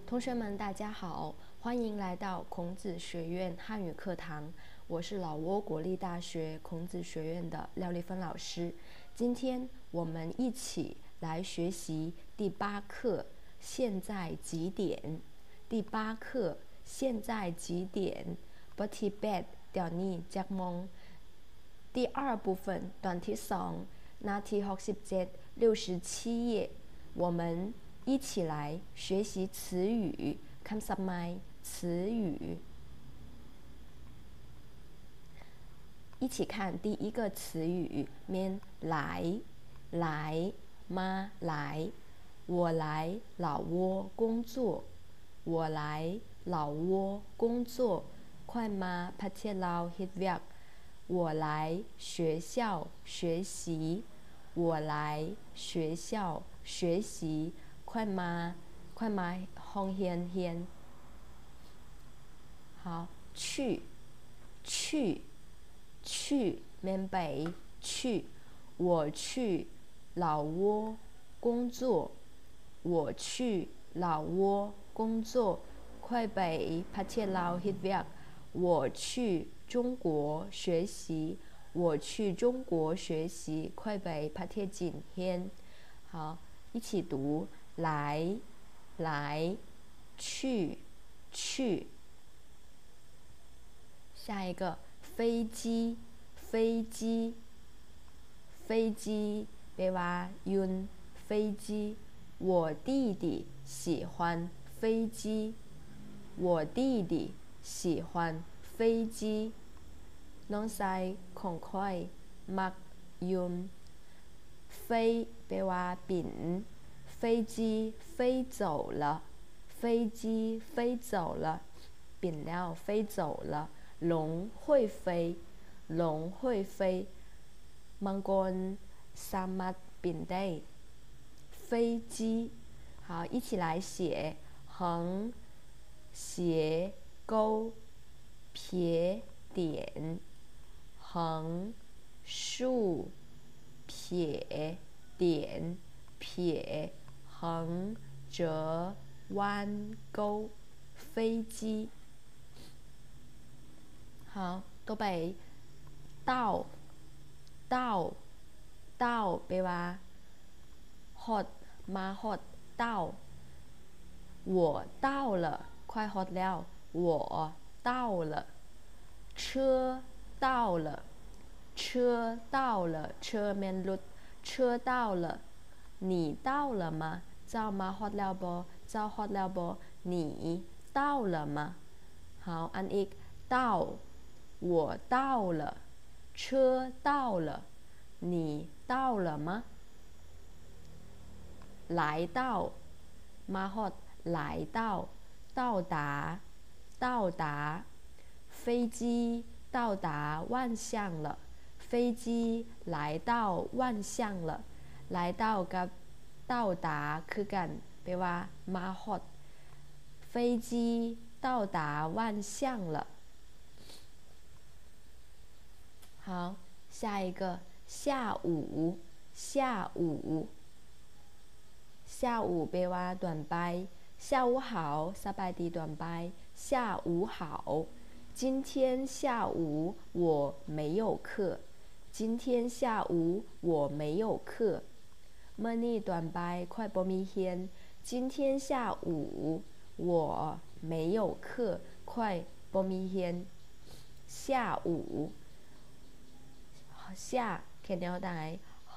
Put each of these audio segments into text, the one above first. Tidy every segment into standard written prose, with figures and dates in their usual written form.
同学们，大家好，欢迎来到孔子学院汉语课堂。我是老挝国立大学孔子学院的廖丽芬老师。今天我们一起来学习第8课，现在几点？第8课，现在几点？ปฏิบัติเดี๋ยวนี้จักโมง第2部分段ที่2นาที67 67页，我们一起来学习词语คำศัพท์ใหม่词语。一起看第一个词语面来มา来，我来老挝工作，我来老挝工作，快มาประเทศลาวเฮ็ดเวียก，我来学校学习，我来学校学习，快มาห้องเรียน。好，去缅北去，我去老挝工作，我去老挝工作，快ไปประเทศลาวเฮ็ดเวียก，我去中国学习，我去中国学习，快ไปประเทศจีนเรียน。好，一起读来去。下一个飞机แปลว่ายุน飞机，我弟弟喜欢飞机，我弟弟喜欢飞机，น้องชายของข้อยมักยุน飞แปลว่าบิน飞机飞走了，飞机飞走了，บินแล้ว飞走了，龙会飞มังกรสามารถบินได้飞机。好，一起来写横斜勾撇点，横竖撇点撇横折弯钩飞机。好，ต่อไปเต้าแปลว่าฮอดมาฮอดเต้า我到了快ฮอดแล้ว我到了车到了车แม่นรถ车到了你到了吗เจ้ามาฮอดแล้วบ่เจ้าฮอดแล้วบ่你到了吗好อันอีกเต้า我到了车到了你到了吗来到มาฮอด来到到达飞机到达万象了飞机来到万象了来到กับ到达คือกันแปลว่ามาฮอด飞机到达万象了好，下一个下午แปลว่าด่วนไป下午好สบายดีด่วนไป下午好今天下午我没有课今天下午我没有课มื้อนี้ด่วนไปค่อยบ่มีเรียน今天下午我没有课ค่อยบ่มีเรียน下午下เขียนแนวใด横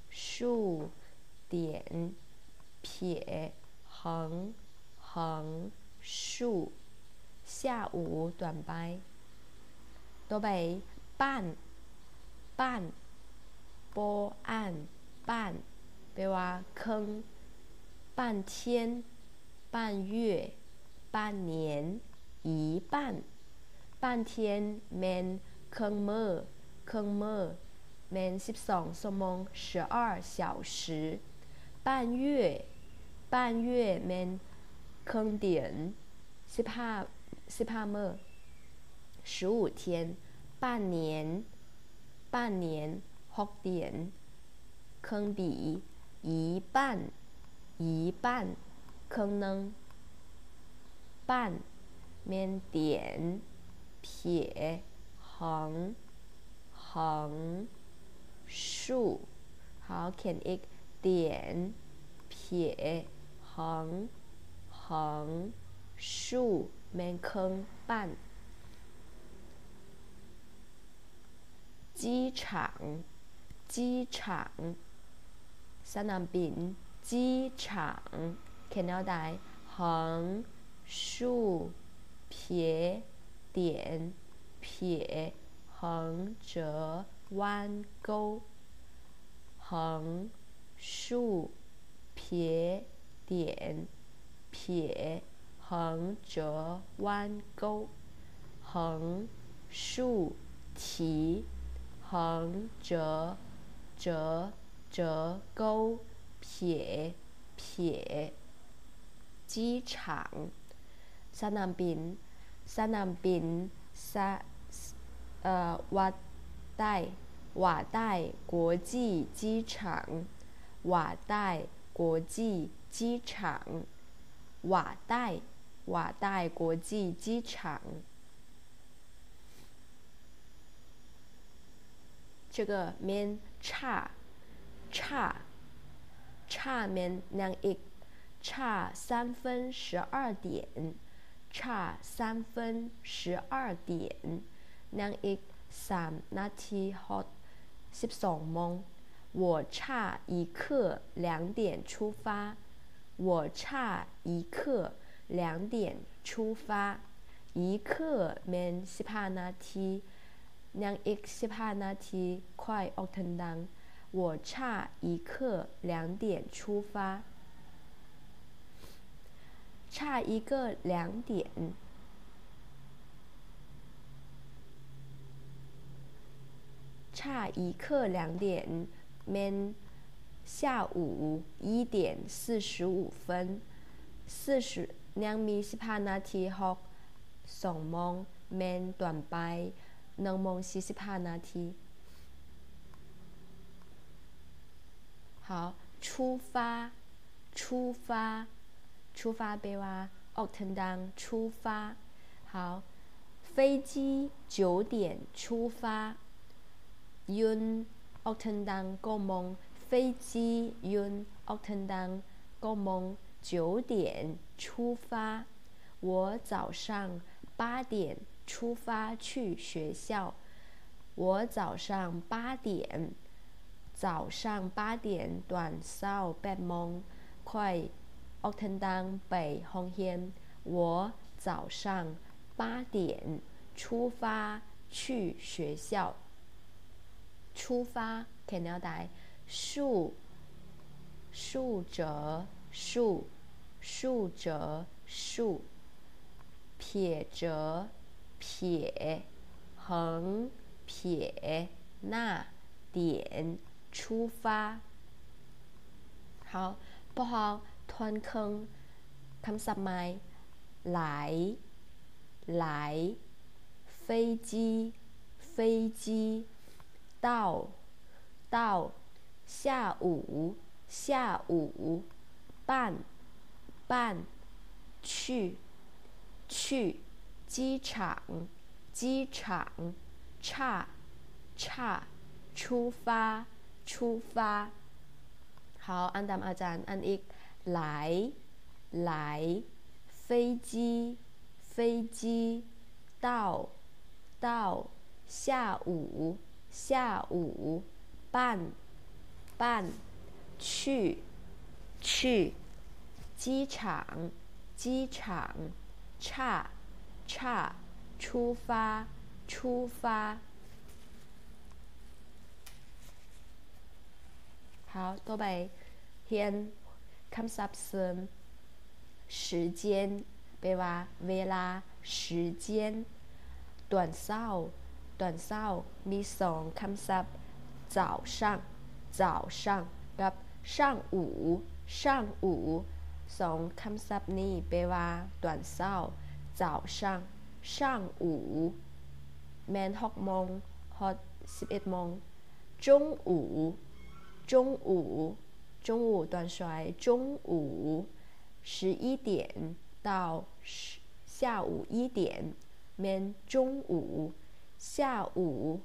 竖点撇横竖下午ด่วนไปต่อไปบ้านโปอันบ้านแปลว่าครึ่ง半天半月半年一半天แม่นครึ่งมื้อแม่น12ชั่วโมง12小时半月แม่นครึ่งเดือน15มื้อ15天半年6เดือนครึ่งปี一半ครึ่งหนึ่ง半面点撇横竖好เขียนอีก点撇横竖面坑半机场สนามบิน机场เขียนเอาได้横竖撇点撇横折弯钩横竖撇点撇横折弯钩横竖提横折钩撇机场สนามบิน瓦代国际机场瓦代国际机场瓦代国际机场这个面差面นางอีก差3分12点差3分12点นางอีก3นาทีฮอต12โมง我差一刻2点出发我差一刻2点出发一刻เป็น15นาทีนางอีก15นาทีค่อยออกทางดัง我差一刻2点出发差一个2点差一刻2点เป็น下午1点45分ยังมี15นาทีฮอก2โมงเป็นต่วนไป1โมง45นาที好出发แปลว่าออกทางดัง出发好飞机9点出发ยืนออกทางดัง9โมง飞机ยืนออกทางดัง9โมง9点出发我早上8点出发去学校我早上8点ตอนเช้า8โมงค่อยออกทางดังไปโรงเรียน我早上8点出发去学校出发เขียนเอาได้竖折竖撇折撇横撇捺点出发好不好ทวนเครื่องคำศัพท์ใหม่ไหล飞机到下午半去机场差出发好อันตามอาจารย์อันอีกไหล飞机到下午半去机场差出发好ต่อไปเรียนคำศัพท์เสริม时间แปลว่าเวลา时间ตอนเช้ามี2คำศัพท์早上กับ上午2คำศัพท์นี้แปลว่าตอนเช้า早上แม่น6โมงฮอด11โมง中午断衰中午11点到下午1点 mean 中午，下午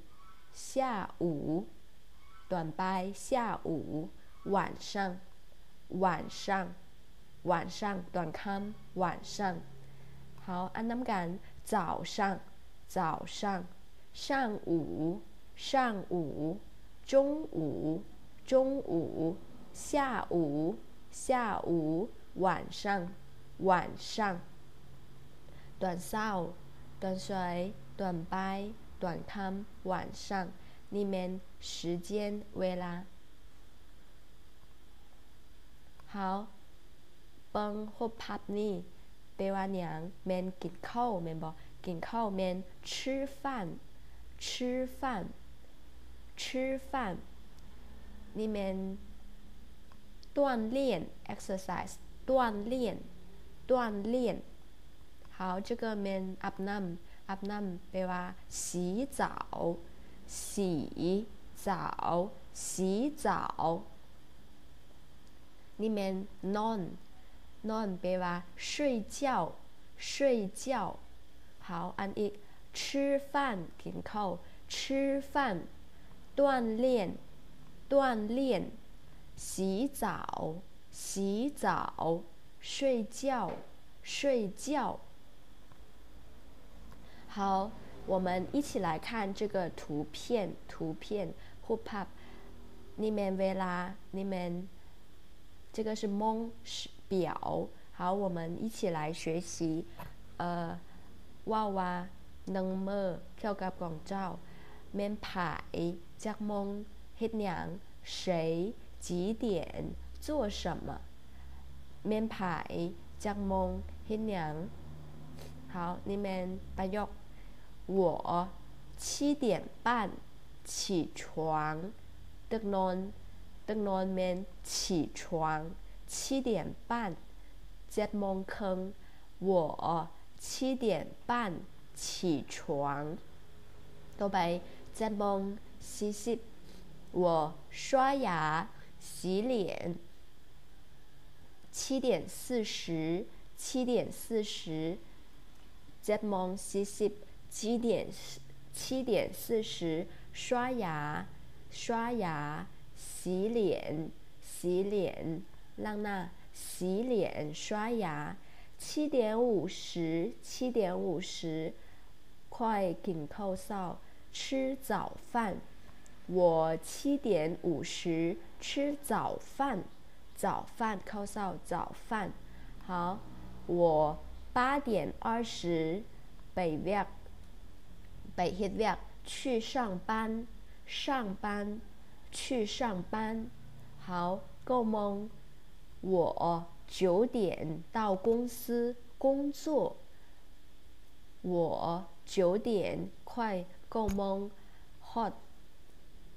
短白下午，晚上短คำ晚上。好，อันน้ำกัน早上上午中午下午晚上短เช้า短水短白短คำ晚上นี่เป็น时间เวลา好เปิงฮบพับนี่แปลว่าหยังแม่นกินข้าวแม่นบ่กินข้าวแม่น吃饭นี่แม่น锻炼 exercise 锻炼好这个แม่นอาบน้ำแปลว่า洗澡นี่แม่นนอนแปลว่า睡觉好อันอีก吃饭กินข้าว吃饭锻炼洗澡睡觉好我们一起来看这个图片รูปภาพนี่แม่นเวลานี่แม่น这个是梦表好我们一起来学习ว่า1มื้อเกี่ยวกับของเจ้าแม่นไผจักโมงเฮ็ดหยัง谁几点做什么แม่นไผจักโมงเฮ็ดหยัง好นี่แม่นประโยค我7点半起床ตึกนอนแม่น起床7点半7โมงครึ่ง我7点半起床ต่อไป7โมง40我刷牙洗脸7点40 7โมง40 7点40刷牙洗脸ล้างหน้า洗脸刷牙7点50快กินข้าวเช้า吃早饭我7点50吃早饭ข้าวเช้า早饭好我8点20ไปเฮ็ดเวียก去上班好9โมง我9点到公司工作我9点快9โมง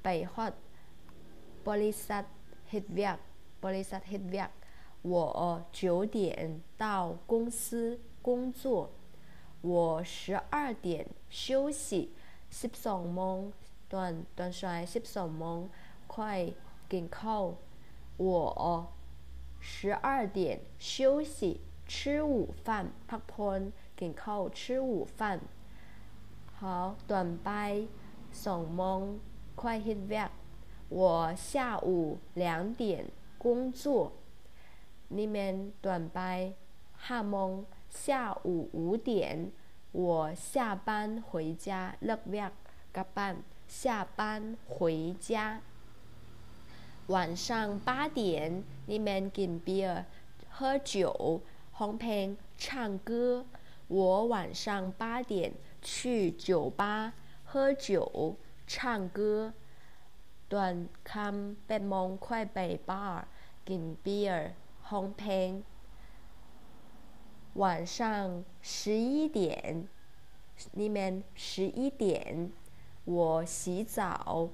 ไปฮอดบริษัทเฮ็ดเวียก我9点到公司工作我12点休息12โมงตอนสาย12โมงค่อยกินข้าว我12点休息吃午饭พักผ่อนกินข้าว吃午饭好ตอนบ่าย2โมงค่อยเฮ็ดเวียก我下午2点工作นี่แม่นตอนบ่าย5โมง下午5点我下班回家เลิกเวียกกลับบ้าน下班回家晚上8点นี่แม่นกินเบียร์喝酒ร้องเพลง唱歌我晚上8点去酒吧喝酒唱歌ตอนค่ำ8โมงค่อยไปบาร์กินเบียร์ร้องเพลง晚上11点นี่แม่น11点我洗澡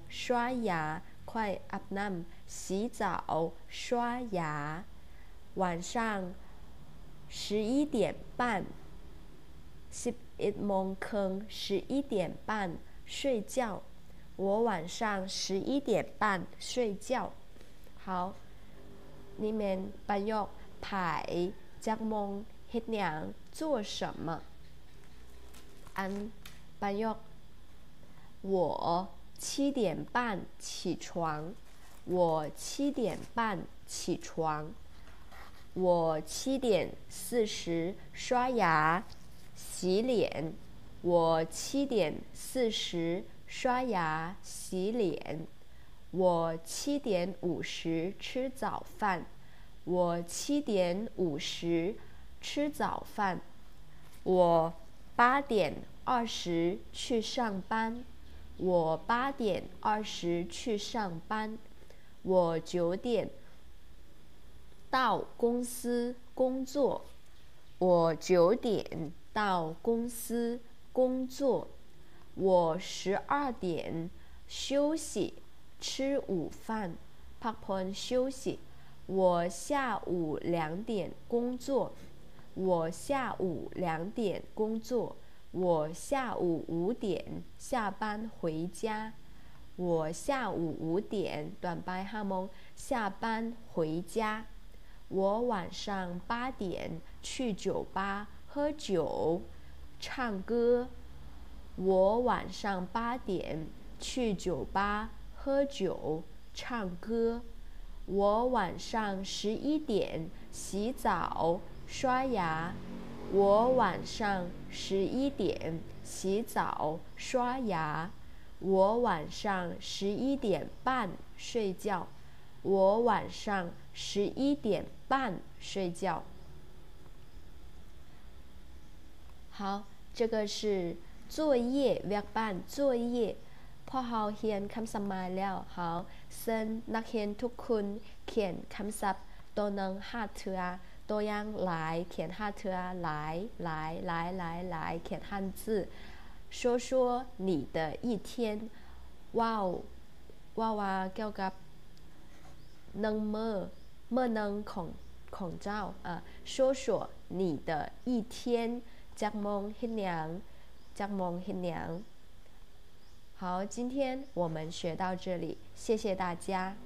刷牙快อาบน้ำ洗澡刷牙晚上11点半11โมงครึ่ง11点半睡觉我晚上11点半睡觉好นี่แม่นประโยคไผจักโมง เฮ็ดหยัง做什么ประโยค我7点半起床我7点半起床我7点40刷牙洗脸我7点40刷牙洗脸我7点50吃早饭我7点50吃早饭我8点20去上班我8点20去上班我9点到公司工作我9点到公司工作我12点休息吃午饭พักผ่อน休息我下午2点工作我下午2点工作我下午5点下班回家我下午5点ตอนบ่าย5โมง下班回家我晚上8点去酒吧喝酒唱歌我晚上8点去酒吧喝酒唱歌我晚上11点洗澡刷牙我晚上11点洗澡刷牙我晚上11点半睡觉我晚上11点半睡觉好这个是作业เวียกบ้าน作业พอเราเรียนคำศัพท์มาแล้วเราเชิญนักเรียนทุกคนเขียนคำศัพท์ตัวหนึ่ง5 เทื่อตัวอย่างหลายเขียน5 เทื่อหลายเขียน汉字说说你的一天ว่าเกี่ยวกับ1มื้อหนึ่งของเจ้า说说你的一天จักโมงเฮ็ดหยัง好今天我们学到这里谢谢大家